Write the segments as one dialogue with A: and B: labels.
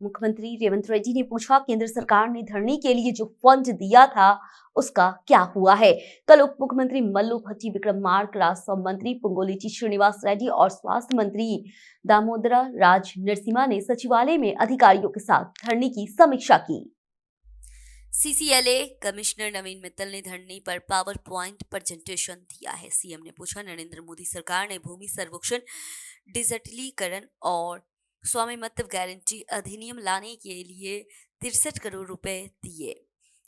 A: मुख्यमंत्री रेवंत रेड्डी ने पूछा, केंद्र सरकार ने धरने के लिए जो फंड दिया था उसका क्या हुआ है। कल उप मुख्यमंत्री मल्लू भट्टी विक्रमार्क, राजस्व मंत्री पोंगुलेटी श्रीनिवास रेड्डी और स्वास्थ्य मंत्री दामोदरा राज नरसिम्हा ने सचिवालय में अधिकारियों के साथ धरने की समीक्षा की।
B: सीसीएलए कमिश्नर नवीन मित्तल ने धरने पर पावर पॉइंट प्रेजेंटेशन दिया है। सीएम ने पूछा, नरेंद्र मोदी सरकार ने भूमि सर्वेक्षण, डिजिटलीकरण और स्वामित्व गारंटी अधिनियम लाने के लिए 63 करोड़ रुपए दिए,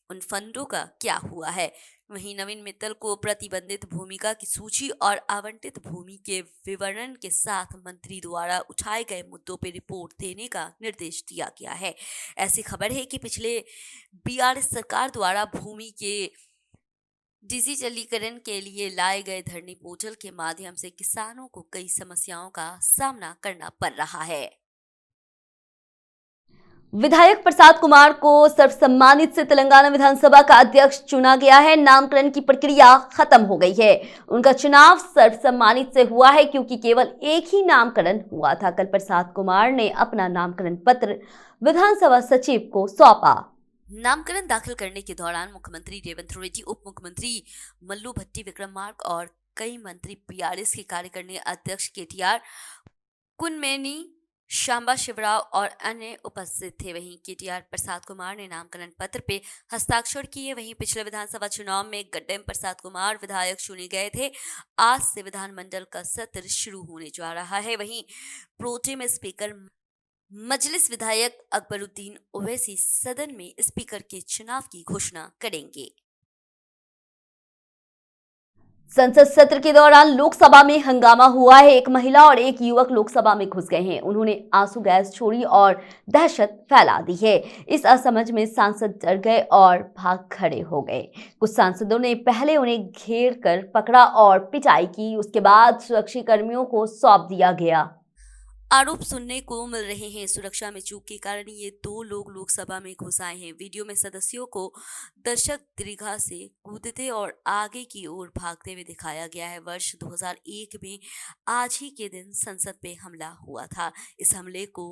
B: उन फंडों का क्या हुआ है। वहीं नवीन मित्तल को प्रतिबंधित भूमिका की सूची और आवंटित भूमि के विवरण के साथ मंत्री द्वारा उठाए गए मुद्दों पर रिपोर्ट देने का निर्देश दिया गया है। ऐसी खबर है कि पिछले बीआरएस सरकार द्वारा भूमि के डिजिटलीकरण के लिए लाए गए धरनी पोर्टल के माध्यम से किसानों को कई समस्याओं का सामना करना पड़ रहा है।
A: विधायक प्रसाद कुमार को सर्वसम्मानित से तेलंगाना विधानसभा का अध्यक्ष चुना गया है। नामकरण की प्रक्रिया खत्म हो गई है। उनका चुनाव सर्वसम्मानित से हुआ है क्योंकि केवल एक ही नामकरण हुआ था। कल प्रसाद कुमार ने अपना नामकरण पत्र विधानसभा सचिव को सौंपा।
B: नामकरण दाखिल करने के दौरान मुख्यमंत्री रेवंत रेड्डी, उप मुख्यमंत्री मल्लू भट्टी विक्रमार्क और कई मंत्री, बीआरएस के कार्यकारिणी अध्यक्ष केटीआर, कुनमेनी, शांबा शिवराव और अन्य उपस्थित थे। वहीं केटीआर प्रसाद कुमार ने नामकरण पत्र पे हस्ताक्षर किए। वहीं पिछले विधानसभा चुनाव में गड्ढेम प्रसाद कुमार विधायक चुने गए थे। आज से विधानमंडल का सत्र शुरू होने जा रहा है। वहीं प्रोटेम स्पीकर मजलिस विधायक अकबरुद्दीन ओवैसी सदन में स्पीकर के चुनाव की घोषणा करेंगे।
A: संसद सत्र के दौरान लोकसभा में हंगामा हुआ है। एक महिला और एक युवक लोकसभा में घुस गए हैं। उन्होंने आंसू गैस छोड़ी और दहशत फैला दी है। इस असमझ में सांसद डर गए और भाग खड़े हो गए। कुछ सांसदों ने पहले उन्हें घेर कर पकड़ा और पिटाई की। उसके बाद सुरक्षा कर्मियों को सौंप दिया गया।
B: आरोप सुनने को मिल रहे हैं, सुरक्षा में चूक के कारण ये 2 लोग लोकसभा में घुस आए हैं। वीडियो में सदस्यों को दर्शक दीर्घा से कूदते और आगे की ओर भागते हुए दिखाया गया है। वर्ष 2001 में आज ही के दिन संसद पे हमला हुआ था। इस हमले को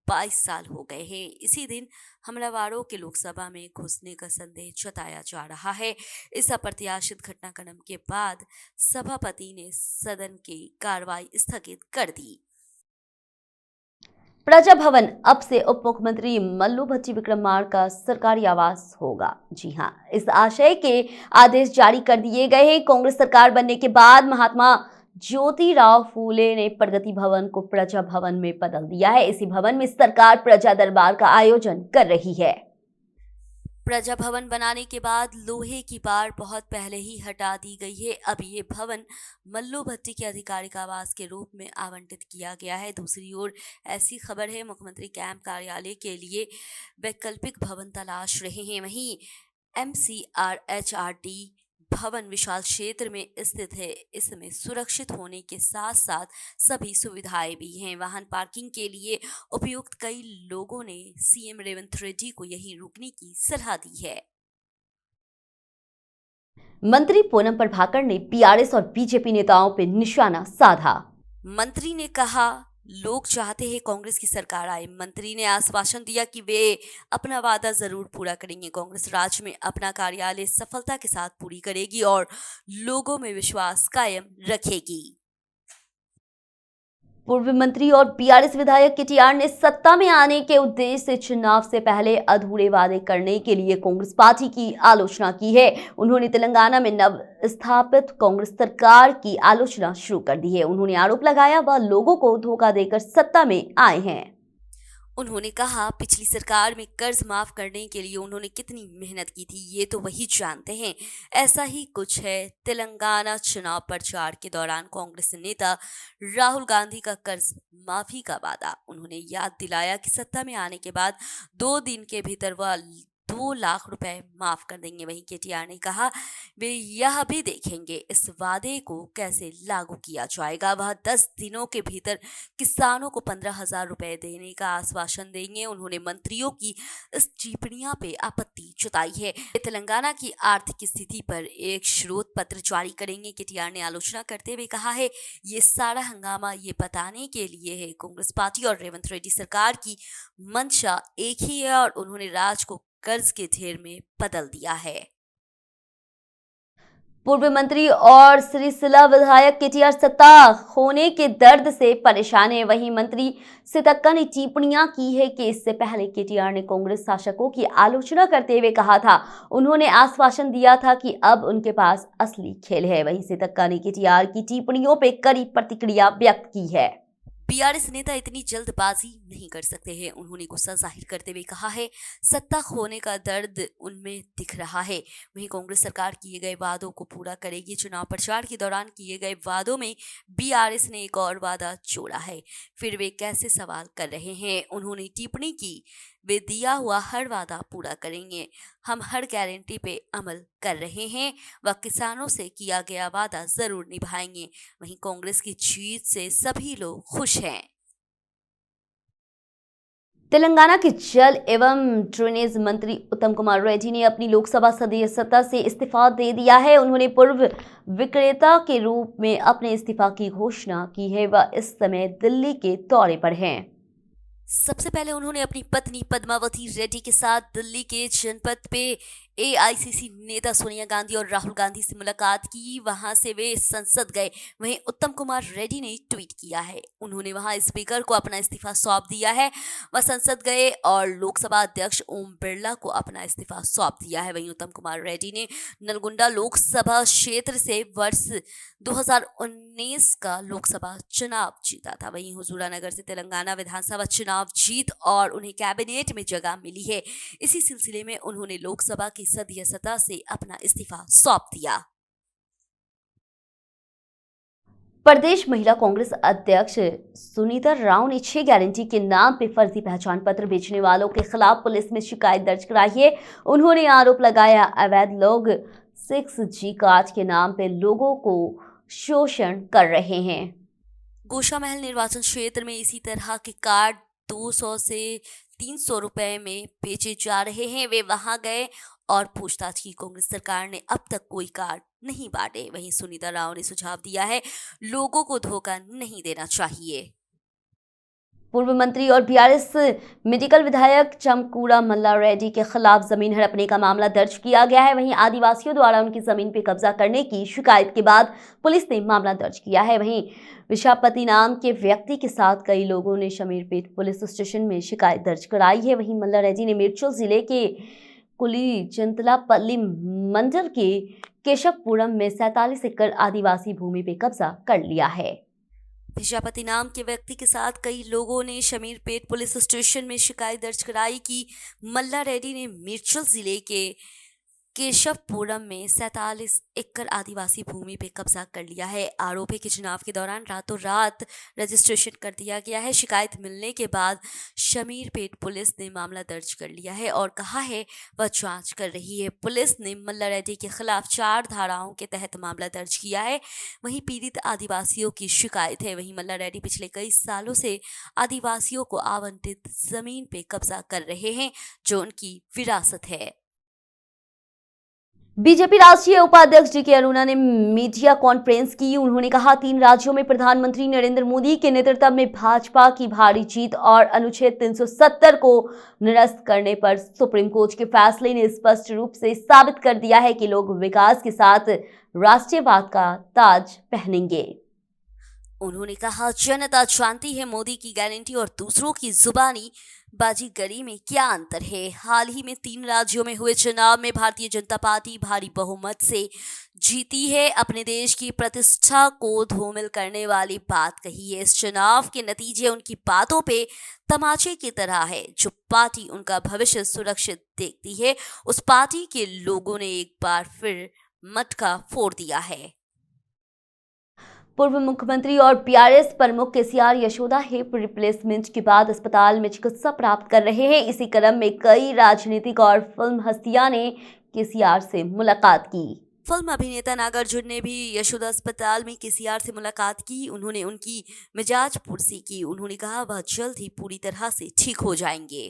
B: 22 साल हो गए हैं। इसी दिन हमलावरों के लोकसभा में घुसने का संदेह जताया जा रहा है। इस अप्रत्याशित घटनाक्रम के बाद सभापति ने सदन की कार्रवाई स्थगित कर दी।
A: प्रजा भवन अब से उप मुख्यमंत्री मल्लू भट्टी विक्रमार्क का सरकारी आवास होगा। जी हां, इस आशय के आदेश जारी कर दिए गए हैं। कांग्रेस सरकार बनने के बाद महात्मा ज्योतिराव फूले ने प्रगति भवन को प्रजा भवन में बदल दिया है। इसी भवन में सरकार प्रजा दरबार का आयोजन कर रही है।
B: प्रजा भवन बनाने के बाद लोहे की बाड़ बहुत पहले ही हटा दी गई है। अब ये भवन मल्लू भट्टी के आधिकारिक आवास के रूप में आवंटित किया गया है। दूसरी ओर ऐसी खबर है, मुख्यमंत्री कैंप कार्यालय के लिए वैकल्पिक भवन तलाश रहे हैं। वहीं MCRHRD भवन विशाल क्षेत्र में स्थित है। इसमें सुरक्षित होने के साथ साथ सभी सुविधाएं भी हैं। वाहन पार्किंग के लिए उपयुक्त। कई लोगों ने सीएम रेवंत रेड्डी को यहीं रुकने की सलाह दी है।
A: मंत्री पूनम प्रभाकर ने बीआरएस और बीजेपी नेताओं पर निशाना साधा।
B: मंत्री ने कहा, लोग चाहते हैं कांग्रेस की सरकार आए। मंत्री ने आश्वासन दिया कि वे अपना वादा जरूर पूरा करेंगे। कांग्रेस राज्य में अपना कार्यालय सफलता के साथ पूरी करेगी और लोगों में विश्वास कायम रखेगी।
A: पूर्व मंत्री और बीआरएस विधायक केटीआर ने सत्ता में आने के उद्देश्य से चुनाव से पहले अधूरे वादे करने के लिए कांग्रेस पार्टी की आलोचना की है। उन्होंने तेलंगाना में नव स्थापित कांग्रेस सरकार की आलोचना शुरू कर दी है। उन्होंने आरोप लगाया वह लोगों को धोखा देकर सत्ता में आए हैं।
B: उन्होंने कहा, पिछली सरकार में कर्ज माफ करने के लिए उन्होंने कितनी मेहनत की थी ये तो वही जानते हैं। ऐसा ही कुछ है तेलंगाना चुनाव प्रचार के दौरान कांग्रेस नेता राहुल गांधी का कर्ज माफी का वादा। उन्होंने याद दिलाया कि सत्ता में आने के बाद 2 दिन के भीतर वह 2 लाख रुपए माफ कर देंगे। वहीं केटीआर ने कहा वे यह भी देखेंगे इस वादे को कैसे लागू किया जाएगा। वह 10 दिनों के भीतर किसानों को 15,000 रुपए देने का आश्वासन देंगे। उन्होंने मंत्रियों की इस टिप्पणियों पे आपत्ति जताई है। तेलंगाना की आर्थिक स्थिति पर एक श्रोत पत्र जारी करेंगे। केटीआर ने आलोचना करते हुए कहा है ये सारा हंगामा ये बताने के लिए है कांग्रेस पार्टी और रेवंत रेड्डी सरकार की मंशा एक ही है और उन्होंने राज्य को कर्ज के ढेर में बदल दिया है।
A: पूर्व मंत्री और सिरिसिला विधायक केटीआर सत्ता खोने के दर्द से परेशान है। वहीं मंत्री सीतक्का ने टिप्पणियां की है कि इससे पहले केटीआर ने कांग्रेस शासकों की आलोचना करते हुए कहा था, उन्होंने आश्वासन दिया था कि अब उनके पास असली खेल है। वहीं सीतक्का ने केटीआर की टिप्पणियों पर कड़ी प्रतिक्रिया व्यक्त की है।
B: बीआरएस नेता इतनी जल्दबाजी नहीं कर सकते हैं। उन्होंने गुस्सा जाहिर करते हुए कहा है सत्ता खोने का दर्द उनमें दिख रहा है। वहीं कांग्रेस सरकार किए गए वादों को पूरा करेगी। चुनाव प्रचार के दौरान किए गए वादों में बीआरएस ने एक और वादा जोड़ा है, फिर वे कैसे सवाल कर रहे हैं। उन्होंने टिप्पणी की वे दिया हुआ हर वादा पूरा करेंगे, हम हर गारंटी पे अमल कर रहे हैं व किसानों से किया गया वादा जरूर निभाएंगे। वहीं कांग्रेस की जीत से सभी लोग खुश हैं।
A: तेलंगाना के जल एवं ड्रेनेज मंत्री उत्तम कुमार रेड्डी ने अपनी लोकसभा सदस्यता से इस्तीफा दे दिया है। उन्होंने पूर्व विक्रेता के रूप में अपने इस्तीफा की घोषणा की है। वह इस समय दिल्ली के दौरे पर हैं।
B: सबसे पहले उन्होंने अपनी पत्नी पद्मावती रेड्डी के साथ दिल्ली के जनपद पे एआईसीसी नेता सोनिया गांधी और राहुल गांधी से मुलाकात की। वहां से वे संसद गए। वहीं उत्तम कुमार रेड्डी ने ट्वीट किया है, उन्होंने वहां स्पीकर को अपना इस्तीफा सौंप दिया है। वह संसद गए और लोकसभा अध्यक्ष ओम बिरला को अपना इस्तीफा सौंप दिया है। वहीं उत्तम कुमार रेड्डी ने नलगोंडा लोकसभा क्षेत्र से वर्ष 2019 का लोकसभा चुनाव जीता था। वहीं हुजूरानगर से तेलंगाना विधानसभा चुनाव जीत और उन्हें कैबिनेट में जगह मिली है। इसी सिलसिले में उन्होंने लोकसभा की सदस्यता से अपना इस्तीफा सौंप दिया।
A: प्रदेश महिला कांग्रेस अध्यक्ष सुनीता राव ने 6 गारंटी के नाम पे फर्जी पहचान पत्र बेचने वालों के खिलाफ पुलिस में शिकायत दर्ज कराई है। उन्होंने आरोप लगाया अवैध लोग 6G कार्ड के नाम पे लोगों को शोषण कर रहे हैं।
B: गोशामहल निर्वाचन क्षेत्र में इसी तरह के कार्ड 200 से 300 रुपए में बेचे जा रहे हैं। वे वहां गए और पूछताछ की। कांग्रेस सरकार ने अब तक कोई कार्ड नहीं बांटे। वहीं सुनीता राव ने सुझाव दिया है लोगों को धोखा नहीं देना चाहिए।
A: पूर्व मंत्री और बीआरएस मेडिकल विधायक चमकूड़ा मल्ला रेड्डी के खिलाफ जमीन हड़पने का मामला दर्ज किया गया है। वहीं आदिवासियों द्वारा उनकी जमीन पर कब्जा करने की शिकायत के बाद पुलिस ने मामला दर्ज किया है। वहीं विशापति नाम के व्यक्ति के साथ कई लोगों ने शमीरपेट पुलिस स्टेशन में शिकायत दर्ज कराई है। वहीं मल्ला रेड्डी ने मिर्चल जिले के कुलीचंतलापल्ली मंडल के केशवपुरम में 47 एकड़ आदिवासी भूमि पे कब्जा कर लिया है।
B: विशापति नाम के व्यक्ति के साथ कई लोगों ने शमीरपेट पुलिस स्टेशन में शिकायत दर्ज कराई कि मल्ला रेड्डी ने मिर्चल जिले के केशवपुरम में 47 एकड़ आदिवासी भूमि पे कब्जा कर लिया है। आरोप है कि चुनाव के दौरान रातों रात रजिस्ट्रेशन कर दिया गया है। शिकायत मिलने के बाद शमीरपेट पुलिस ने मामला दर्ज कर लिया है और कहा है वह जांच कर रही है। पुलिस ने मल्ला रेड्डी के खिलाफ 4 धाराओं के तहत मामला दर्ज किया है। वहीं पीड़ित आदिवासियों की शिकायत है। वहीं मल्ला रेड्डी पिछले कई सालों से आदिवासियों को आवंटित जमीन पे कब्जा कर रहे हैं जो उनकी विरासत है।
A: बीजेपी राष्ट्रीय उपाध्यक्ष डीके अरुणा ने मीडिया कॉन्फ्रेंस की। उन्होंने कहा 3 राज्यों में प्रधानमंत्री नरेंद्र मोदी के नेतृत्व में भाजपा की भारी जीत और अनुच्छेद 370 को निरस्त करने पर सुप्रीम कोर्ट के फैसले ने स्पष्ट रूप से साबित कर दिया है कि लोग विकास के साथ राष्ट्रीयवाद का ताज पहनेंगे।
B: उन्होंने कहा जनता जानती है मोदी की गारंटी और दूसरों की जुबानी बाजीगरी में क्या अंतर है। हाल ही में 3 राज्यों में हुए चुनाव में भारतीय जनता पार्टी भारी बहुमत से जीती है। अपने देश की प्रतिष्ठा को धूमिल करने वाली बात कही है। इस चुनाव के नतीजे उनकी बातों पे तमाचे की तरह है। जो पार्टी उनका भविष्य सुरक्षित देखती है उस पार्टी के लोगों ने एक बार फिर मटका फोड़ दिया है।
A: पूर्व मुख्यमंत्री और पीआरएस प्रमुख केसीआर यशोदा हिप रिप्लेसमेंट के बाद अस्पताल में चिकित्सा प्राप्त कर रहे हैं। इसी क्रम में कई राजनीतिक और फिल्म हस्तियां ने केसीआर से मुलाकात की।
B: फिल्म अभिनेता नागार्जुन ने भी यशोदा अस्पताल में केसीआर से मुलाकात की। उन्होंने उनकी मिजाज पुरसी की। उन्होंने कहा वह जल्द ही पूरी तरह से ठीक हो जाएंगे।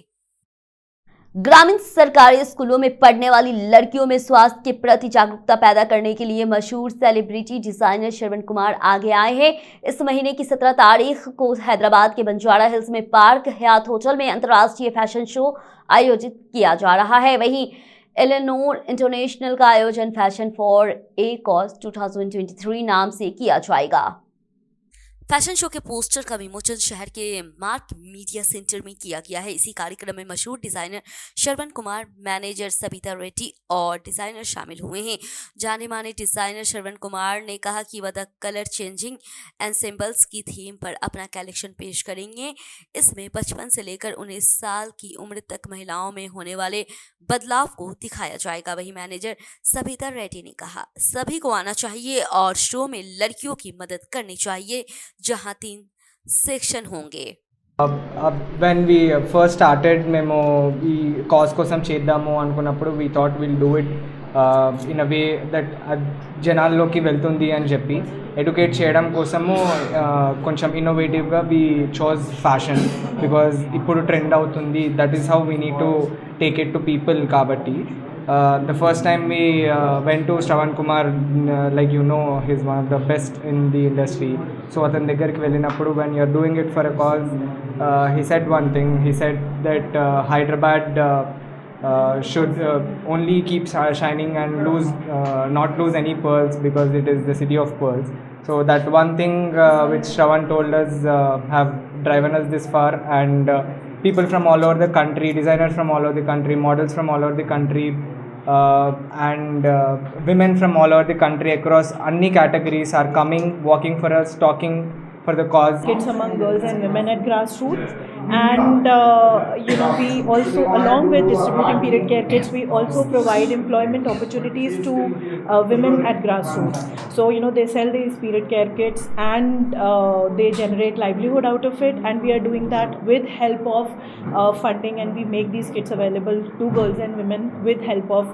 A: ग्रामीण सरकारी स्कूलों में पढ़ने वाली लड़कियों में स्वास्थ्य के प्रति जागरूकता पैदा करने के लिए मशहूर सेलिब्रिटी डिजाइनर श्रवण कुमार आगे आए हैं। इस महीने की 17 तारीख को हैदराबाद के बंजारा हिल्स में पार्क हयात होटल में अंतर्राष्ट्रीय फैशन शो आयोजित किया जा रहा है। वहीं एलेनोर इंटरनेशनल का आयोजन फैशन फॉर ए कॉज 2023 नाम से किया जाएगा।
B: फैशन शो के पोस्टर का विमोचन शहर के मार्क मीडिया सेंटर में किया गया है। इसी कार्यक्रम में मशहूर डिजाइनर श्रवण कुमार, मैनेजर सबिता रेड्डी और डिजाइनर शामिल हुए हैं। जाने माने डिजाइनर श्रवण कुमार ने कहा कि वह द कलर चेंजिंग एंसेम्बल्स की थीम पर अपना कलेक्शन पेश करेंगे। इसमें 55 से लेकर 19 साल की उम्र तक महिलाओं में होने वाले बदलाव को दिखाया जाएगा। वहीं मैनेजर सबिता रेड्डी ने कहा सभी को आना चाहिए और शो में लड़कियों की मदद करनी चाहिए, जहां 3 सेक्शन होंगे।
C: when we first started మేము ఈ కాజ్ కోసం చేద్దాము అనుకున్నప్పుడు we thought we'll do it in a way that జనాల్లోకి వెళ్తుంది అని చెప్పి ఎడ్యుకేట్ చేయడం కోసము కొంచెం ఇన్నోవేటివ్గా we chose ఫ్యాషన్ బికాజ్ ఇప్పుడు ట్రెండ్ అవుతుంది. That is how we need to take it to people కాబట్టి the first time we went to Shravan Kumar, like you know, he's one of the best in the industry. So అతని దగ్గరికి వెళ్ళినప్పుడు when you're doing it for a cause, he said one thing. He said that Hyderabad should only keep shining and not lose any pearls because it is the city of pearls. So that one thing which Shravan told us have driven us this far, and people from all over the country, designers from all over the country, models from all over the country, and women from all over the country across any categories are coming, walking for us, talking for the cause.
D: Kids among girls and women at grassroots, and we also, along with distributing period care kits, we also provide employment opportunities to women at grassroots. So they sell these period care kits and they generate livelihood out of it, and we are doing that with help of funding, and we make these kits available to girls and women with help of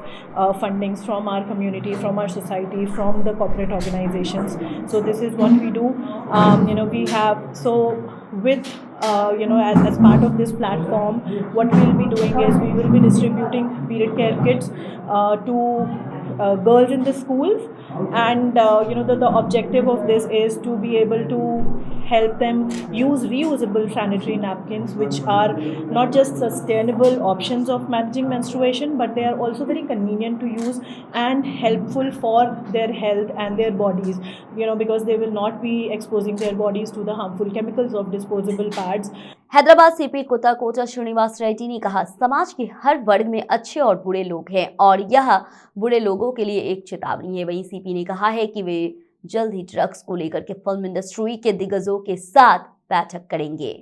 D: fundings from our community, from our society, from the corporate organizations. So this is what we do. We have, so with as part of this platform, what we will be doing is we will be distributing period care kits to girls in the schools, and the objective of this is to be able to help them use reusable sanitary napkins, which are not just sustainable options of managing menstruation, but they are also very convenient to use and helpful for their health and their bodies, because they will not be exposing their bodies to the harmful chemicals of disposable pads.
A: Hyderabad CP Kota Srinivas Reddy ने कहा समाज के हर वर्ग में अच्छे और बुरे लोग हैं और यह बुरे लोगों के लिए एक चेतावनी है। वहीं सीपी ने कहा है कि वे जल्द ही ड्रग्स को लेकर के फिल्म इंडस्ट्री के दिग्गजों के साथ बैठक करेंगे।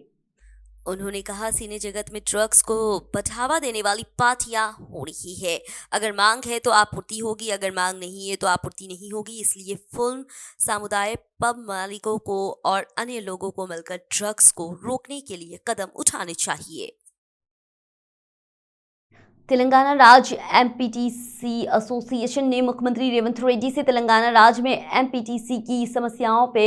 B: उन्होंने कहा सिने जगत में ड्रग्स को बढ़ावा देने वाली पार्टियां हो रही है। अगर मांग है तो आपूर्ति होगी, अगर मांग नहीं है तो आपूर्ति नहीं होगी। इसलिए फिल्म समुदाय, पब मालिकों को और अन्य लोगों को मिलकर ड्रग्स को रोकने के लिए कदम उठाने चाहिए।
A: तेलंगाना राज्य एमपीटीसी एसोसिएशन ने मुख्यमंत्री रेवंत रेड्डी से तेलंगाना राज्य में एमपीटीसी की समस्याओं पे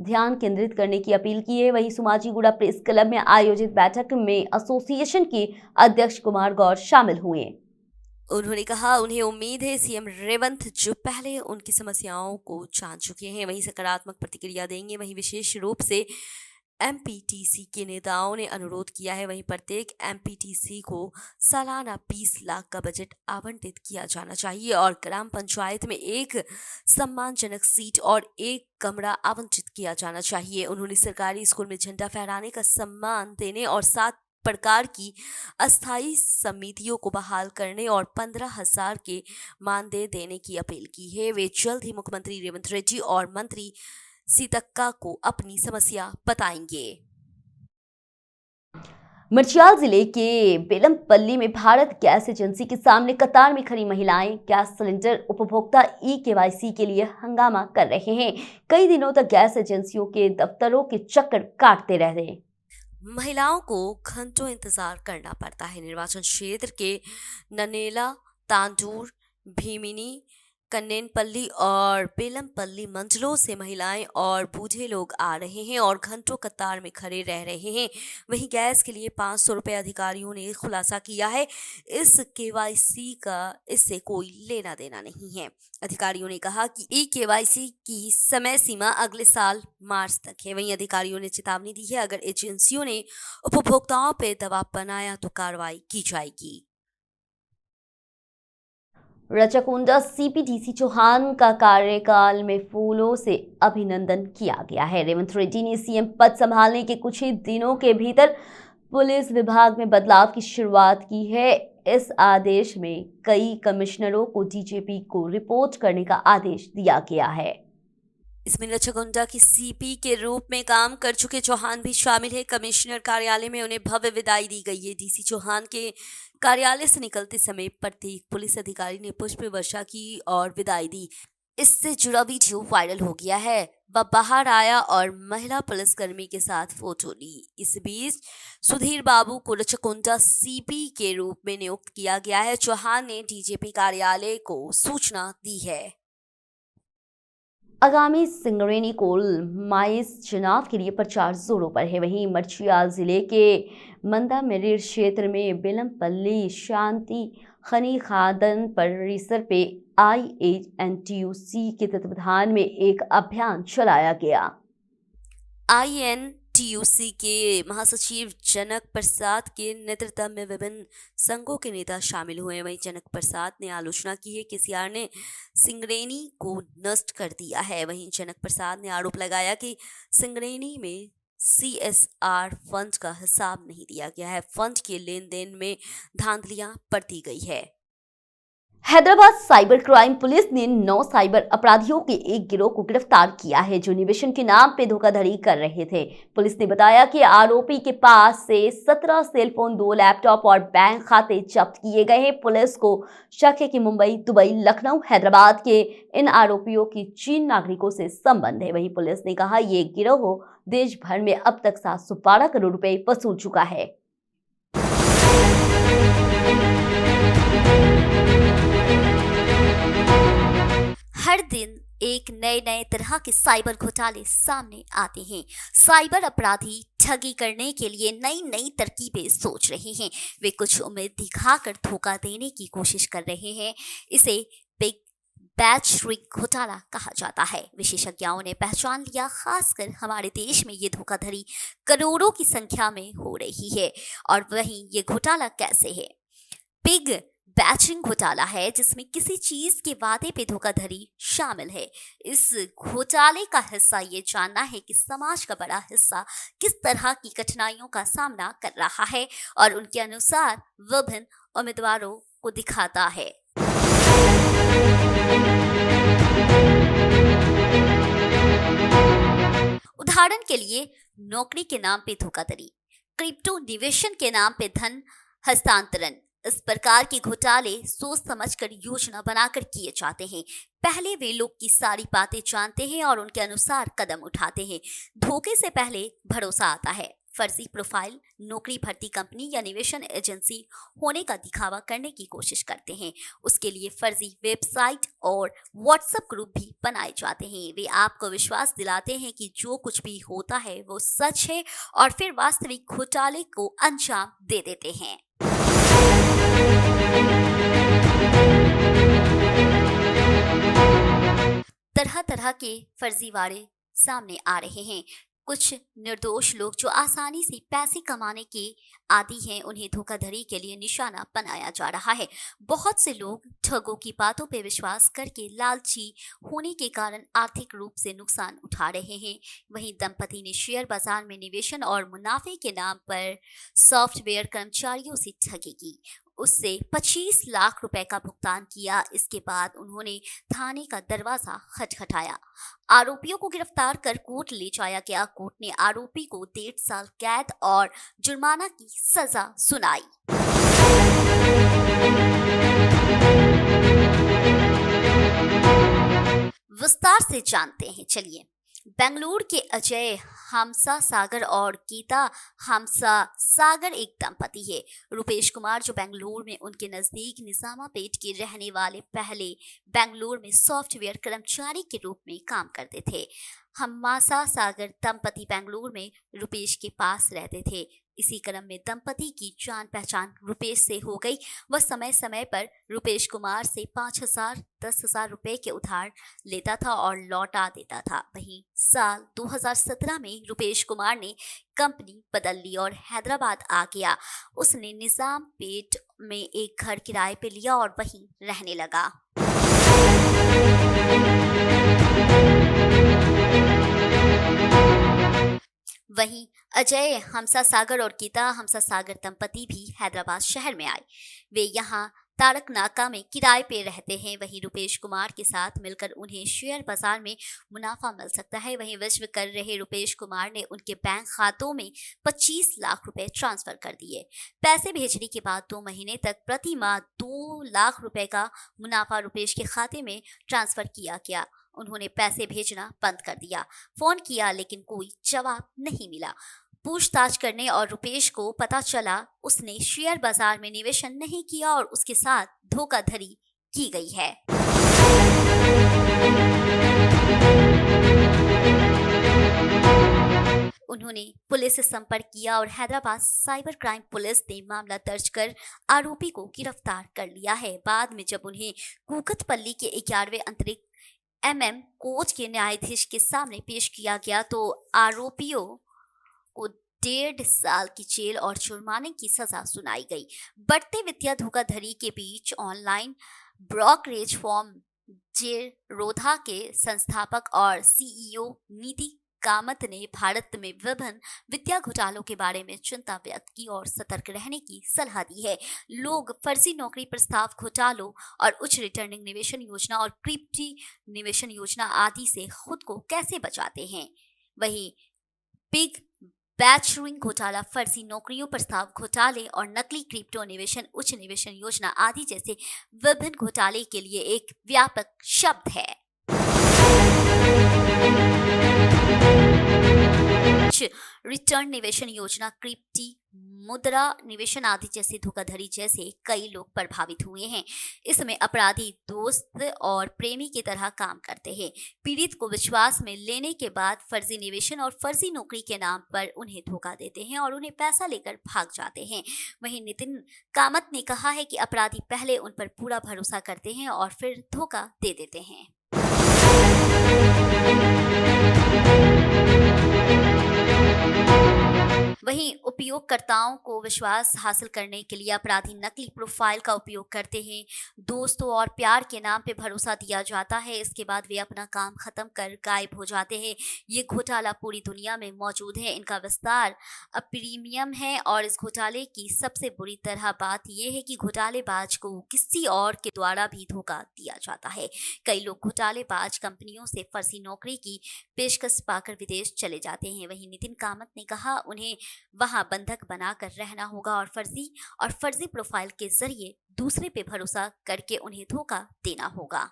A: ध्यान केंद्रित करने की अपील की है। वहीं सुमाजीगुड़ा प्रेस क्लब में आयोजित बैठक में एसोसिएशन के अध्यक्ष कुमार गौर शामिल हुए।
B: उन्होंने कहा उन्हें उम्मीद है सीएम रेवंत जो पहले उनकी समस्याओं को जान चुके हैं वहीं सकारात्मक प्रतिक्रिया देंगे। वहीं विशेष रूप से एमपीटीसी के नेताओं ने अनुरोध किया है, वहीं प्रत्येक एमपीटीसी को सालाना 20 लाख का बजट आवंटित किया जाना चाहिए और ग्राम पंचायत में एक सम्मानजनक सीट और एक कमरा आवंटित किया जाना चाहिए। उन्होंने सरकारी स्कूल में झंडा फहराने का सम्मान देने और 7 प्रकार की अस्थायी समितियों को बहाल करने और 15,000 के मानदेय देने की अपील की है। वे जल्द ही मुख्यमंत्री रेवंत रेड्डी और मंत्री सीतक्का को अपनी समस्या बताएंगे।
A: मंचियाल जिले के बेलमपल्ली में भारत गैस एजेंसी के सामने कतार में खड़ी महिलाएं गैस सिलेंडर उपभोक्ता ई-केवाईसी के लिए हंगामा कर रहे हैं। कई दिनों तक गैस एजेंसियों के दफ्तरों के चक्कर काटते रह रहे हैं।
B: महिलाओं को घंटों इंतजार करना पड़ता है। निर्वाचन क्षेत्र के ननेला, तांडूर, भीमिनी, कन्नेनपल्ली और बेलमपल्ली मंडलों से महिलाएं और बूढ़े लोग आ रहे हैं और घंटों कतार में खड़े रह रहे हैं। वहीं गैस के लिए 500 रुपये अधिकारियों ने खुलासा किया है। इस केवाईसी का इससे कोई लेना देना नहीं है। अधिकारियों ने कहा कि ई केवाईसी की समय सीमा अगले साल मार्च तक है। वहीं अधिकारियों ने चेतावनी दी है, अगर एजेंसियों ने उपभोक्ताओं पर दबाव बनाया तो कार्रवाई की जाएगी।
A: रचकुंडा सीपी डीसी चौहान का कार्यकाल में फूलों से अभिनंदन किया गया है। रेवंत रेड्डी ने सीएम पद संभालने के कुछ ही दिनों के भीतर पुलिस विभाग में बदलाव की शुरुआत की है। इस आदेश में कई कमिश्नरों को डीजीपी को रिपोर्ट करने का आदेश दिया गया है।
B: इसमें रचकुंडा की सीपी के रूप में काम कर चुके चौहान भी शामिल है। कमिश्नर कार्यालय में उन्हें भव्य विदाई दी गई है। डीसी चौहान के कार्यालय से निकलते समय प्रत्येक पुलिस अधिकारी ने पुष्प वर्षा की और विदाई दी। इससे जुड़ा वीडियो वायरल हो गया है। वह बाहर आया और महिला पुलिसकर्मी के साथ फोटो ली। इस बीच सुधीर बाबू को रचकुंडा सीपी के रूप में नियुक्त किया गया है। चौहान ने डीजीपी कार्यालय को सूचना दी है।
A: आगामी सिंगरेनी कोल माइंस चुनाव के लिए प्रचार जोरों पर है। वहीं मंचियाल जिले के मंदामेरी क्षेत्र में बेलमपल्ली शांति खनी खादन परिसर पे INTUC के तत्वाधान में एक अभियान चलाया गया।
B: INTUC के महासचिव जनक प्रसाद के नेतृत्व में विभिन्न संघों के नेता शामिल हुए। वहीं जनक प्रसाद ने आलोचना की है कि सीआर ने सिंगरेनी को नष्ट कर दिया है। वहीं जनक प्रसाद ने आरोप लगाया कि सिंगरेनी में CSR फंड का हिसाब नहीं दिया गया है। फंड के लेन देन में धांधलियां बरती गई है।
A: हैदराबाद साइबर क्राइम पुलिस ने 9 साइबर अपराधियों के एक गिरोह को गिरफ्तार किया है, जो निवेशन के नाम पे धोखाधड़ी कर रहे थे। पुलिस ने बताया कि आरोपी के पास से 17 सेलफोन, 2 लैपटॉप और बैंक खाते जब्त किए गए हैं। पुलिस को शक है कि मुंबई, दुबई, लखनऊ, हैदराबाद के इन आरोपियों की चीन नागरिकों से संबंध है। वहीं पुलिस ने कहा ये गिरोह देश भर में अब तक 712 करोड़ रुपए वसूल चुका है।
B: हर दिन एक नए तरह के साइबर घोटाले सामने आते हैं। साइबर अपराधी ठगी करने के लिए नई तरकीबें सोच रहे हैं। वे कुछ उम्मीद दिखाकर धोखा देने की कोशिश कर रहे हैं। इसे बिग बैच रिग घोटाला कहा जाता है। विशेषज्ञों ने पहचान लिया, खासकर हमारे देश में ये धोखाधड़ी करोड़ों की संख्या में हो रही है। और वहीं ये घोटाला कैसे है? बिग बैचिंग घोटाला है जिसमें किसी चीज के वादे पे धोखाधड़ी शामिल है। इस घोटाले का हिस्सा ये जानना है कि समाज का बड़ा हिस्सा किस तरह की कठिनाइयों का सामना कर रहा है और उनके अनुसार विभिन्न उम्मीदवारों को दिखाता है। उदाहरण के लिए नौकरी के नाम पे धोखाधड़ी, क्रिप्टो निवेशन के नाम पे धन हस्तांतरण। इस प्रकार के घोटाले सोच समझकर योजना बनाकर किए जाते हैं। पहले वे लोग की सारी बातें जानते हैं और उनके अनुसार कदम उठाते हैं। धोखे से पहले भरोसा आता है। फर्जी प्रोफाइल, नौकरी भर्ती कंपनी या निवेशन एजेंसी होने का दिखावा करने की कोशिश करते हैं। उसके लिए फर्जी वेबसाइट और व्हाट्सएप ग्रुप भी बनाए जाते हैं। वे आपको विश्वास दिलाते हैं कि जो कुछ भी होता है वो सच है और फिर वास्तविक घोटाले को अंजाम दे देते हैं। तरह के फर्जीवाड़े सामने आ रहे हैं। कुछ निर्दोष लोग जो आसानी से पैसे कमाने के आदी हैं, उन्हें धोखाधड़ी के लिए निशाना बनाया जा रहा है। बहुत से लोग ठगों की बातों पर विश्वास करके लालची होने के कारण आर्थिक रूप से नुकसान उठा रहे हैं। वहीं दंपति ने शेयर बाजार में निवेशन और मुनाफे के नाम पर सॉफ्टवेयर कर्मचारियों से ठगी की। उससे 25 लाख रुपए का भुगतान किया। इसके बाद उन्होंने थाने का दरवाजा खटखटाया। आरोपियों को गिरफ्तार कर कोर्ट ले जाया गया। कोर्ट ने आरोपी को 1.5 साल कैद और जुर्माना की सजा सुनाई। विस्तार से जानते हैं, चलिए। बेंगलुरु के अजय हमसा सागर और गीता हमसा सागर एक दंपति है। रुपेश कुमार, जो बेंगलुरु में उनके नजदीक निजामापेट के रहने वाले, पहले बेंगलुरु में सॉफ्टवेयर कर्मचारी के रूप में काम करते थे। हमसा सागर दंपति बेंगलुरु में रुपेश के पास रहते थे। इसी क्रम में दंपति की जान पहचान रुपेश से हो गई। वह समय समय पर रुपेश कुमार से 5,000, 10,000 रुपए के उधार लेता था और लौटा देता था। वहीं साल 2017 में रुपेश कुमार ने कंपनी बदल ली और हैदराबाद आ गया। उसने निजामपेट में एक घर किराए पे लिया और वहीं रहने लगा। वहीं अजय हमसा सागर और गीता हमसा सागर दंपति भी हैदराबाद शहर में आए। वे यहाँ तारक नाका में किराए पे रहते हैं। वहीं रुपेश कुमार के साथ मिलकर उन्हें शेयर बाजार में मुनाफा मिल सकता है। वहीं विश्व कर रहे रुपेश कुमार ने उनके बैंक खातों में 25 लाख रुपए ट्रांसफर कर दिए। पैसे भेजने के बाद 2 महीने तक प्रति माह 2 लाख रुपए का मुनाफा रुपेश के खाते में ट्रांसफर किया गया। उन्होंने पैसे भेजना बंद कर दिया। फोन किया लेकिन कोई जवाब नहीं मिला। पूछताछ करने और रुपेश को पता चला उसने शेयर बाजार में निवेश नहीं किया और उसके साथ धोखाधड़ी की गई है। उन्होंने पुलिस से संपर्क किया और हैदराबाद साइबर क्राइम पुलिस ने मामला दर्ज कर आरोपी को गिरफ्तार कर लिया है। बाद में जब उन्हें कूकतपल्ली के 11वें अंतरिक्त कोर्ट के न्यायाधीश के सामने पेश किया गया तो आरोपियों को 1.5 साल की जेल और जुर्माने की सजा सुनाई गई। बढ़ते वित्तीय धोखाधड़ी के बीच ऑनलाइन ब्रोकरेज फर्म जेरोधा के संस्थापक और सीईओ नीति कामत ने भारत में विभिन्न वित्तीय घोटालों के बारे में चिंता व्यक्त की और सतर्क रहने की सलाह दी है। लोग फर्जी नौकरी प्रस्ताव घोटालों और उच्च रिटर्निंग निवेशन योजना और क्रिप्टो निवेशन योजना आदि से खुद को कैसे बचाते हैं। वहीं बिग बैचरिंग घोटाला, फर्जी नौकरियों प्रस्ताव घोटाले और नकली क्रिप्टो निवेशन, उच्च निवेशन योजना आदि जैसे विभिन्न घोटाले के लिए एक व्यापक शब्द है। रिटर्न निवेशन योजना, क्रिप्टो मुद्रा निवेशन आदि जैसे धोखाधड़ी जैसे कई लोग प्रभावित हुए हैं। इसमें अपराधी दोस्त और प्रेमी की तरह काम करते हैं। पीड़ित को विश्वास में लेने के बाद फर्जी निवेशन और फर्जी नौकरी के नाम पर उन्हें धोखा देते हैं और उन्हें पैसा लेकर भाग जाते हैं। वहीं नितिन कामत ने कहा है कि अपराधी पहले उन पर पूरा भरोसा करते हैं और फिर धोखा दे देते हैं। वहीं उपयोगकर्ताओं को विश्वास हासिल करने के लिए अपराधी नकली प्रोफाइल का उपयोग करते हैं। दोस्तों और प्यार के नाम पे भरोसा दिया जाता है, इसके बाद वे अपना काम खत्म कर गायब हो जाते हैं। ये घोटाला पूरी दुनिया में मौजूद है, इनका विस्तार अप्रीमियम है और इस घोटाले की सबसे बुरी तरह बात यह है कि घोटालेबाज को किसी और के द्वारा भी धोखा दिया जाता है। कई लोग घोटालेबाज कंपनियों से फर्जी नौकरी की पेशकश पाकर विदेश चले जाते हैं। वहीं नितिन कामत ने कहा उन्हें वहां बंधक बनाकर रहना होगा और फर्जी प्रोफाइल के जरिए दूसरे पे भरोसा करके उन्हें धोखा देना होगा।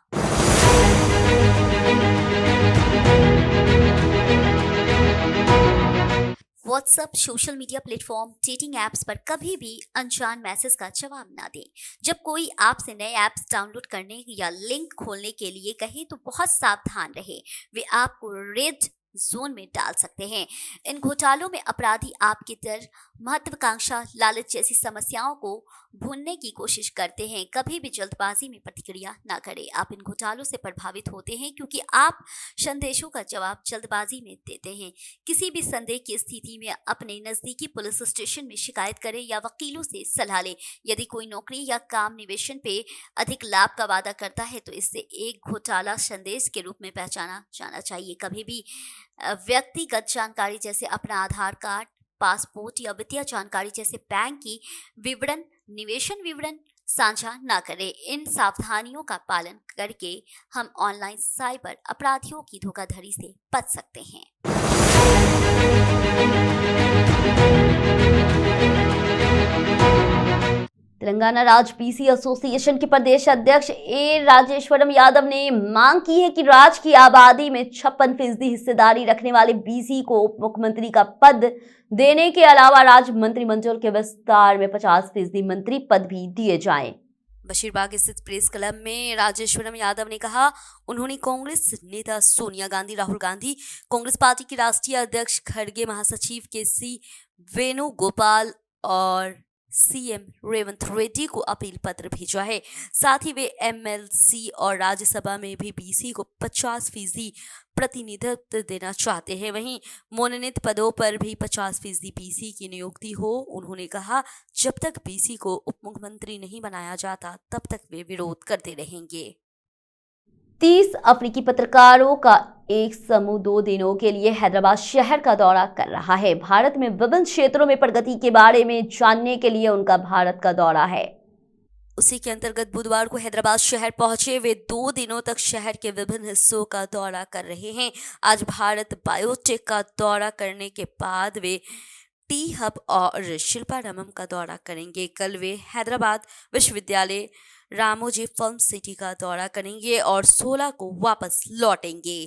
B: WhatsApp, social media platform, dating apps पर कभी भी अनजान मैसेज का जवाब ना दें। जब कोई आपसे नए ऐप्स डाउनलोड करने या लिंक खोलने के लिए कहे तो बहुत सावधान रहे, वे आपको रेड जोन में डाल सकते हैं। इन घोटालों में अपराधी आपके डर, महत्वाकांक्षा, लालच जैसी समस्याओं को भूनने की कोशिश करते हैं। कभी भी जल्दबाजी में प्रतिक्रिया ना करें। आप इन घोटालों से प्रभावित होते हैं क्योंकि आप संदेशों का जवाब जल्दबाजी में देते हैं। किसी भी संदेह की स्थिति में अपने नजदीकी पुलिस स्टेशन में शिकायत करें या वकीलों से सलाह लें। यदि कोई नौकरी या काम निवेशन पे अधिक लाभ का वादा करता है तो इससे एक घोटाला संदेश के रूप में पहचाना जाना चाहिए। कभी भी व्यक्तिगत जानकारी जैसे अपना आधार कार्ड, पासपोर्ट या वित्तीय जानकारी जैसे बैंक की विवरण निवेशन विवरण साझा न करें। इन सावधानियों का पालन करके हम ऑनलाइन साइबर अपराधियों की धोखाधड़ी से बच सकते हैं।
A: तेलंगाना राज्य बीसी एसोसिएशन के प्रदेश अध्यक्ष ए राजेश्वरम यादव ने मांग की है कि राज्य की आबादी में 56% हिस्सेदारी रखने वाले बीसी को उप मुख्यमंत्री का पद देने के अलावा राज्य मंत्रिमंडल के विस्तार में 50% मंत्री पद भी दिए जाएं।
B: बशीरबाग स्थित प्रेस क्लब में राजेश्वरम यादव ने कहा, उन्होंने कांग्रेस नेता सोनिया गांधी, राहुल गांधी, कांग्रेस पार्टी के राष्ट्रीय अध्यक्ष खड़गे, महासचिव केसी वेणुगोपाल और सीएम रेवंत रेड्डी को अपील पत्र भेजा है। साथ ही वे एमएलसी और राज्यसभा में भी बीसी को 50% प्रतिनिधित्व देना चाहते हैं। वहीं मनोनीत पदों पर भी 50% बीसी की नियुक्ति हो। उन्होंने कहा, जब तक बीसी को उप मुख्यमंत्री नहीं बनाया जाता तब तक वे विरोध करते रहेंगे।
A: 30 अफ्रीकी पत्रकारों का एक समूह 2 दिनों के लिए हैदराबाद शहर का दौरा कर रहा है। भारत में विभिन्न क्षेत्रों में प्रगति के बारे में जानने के लिए उनका भारत का दौरा है।
B: उसी के अंतर्गत बुधवार को हैदराबाद शहर पहुंचे वे 2 दिनों तक शहर के विभिन्न हिस्सों का दौरा कर रहे हैं। आज भारत बायोटेक का दौरा करने के बाद वे टी हब और शिल्पारामम का दौरा करेंगे। कल वे हैदराबाद विश्वविद्यालय, रामोजी फिल्म सिटी का दौरा करेंगे और 16 को वापस लौटेंगे।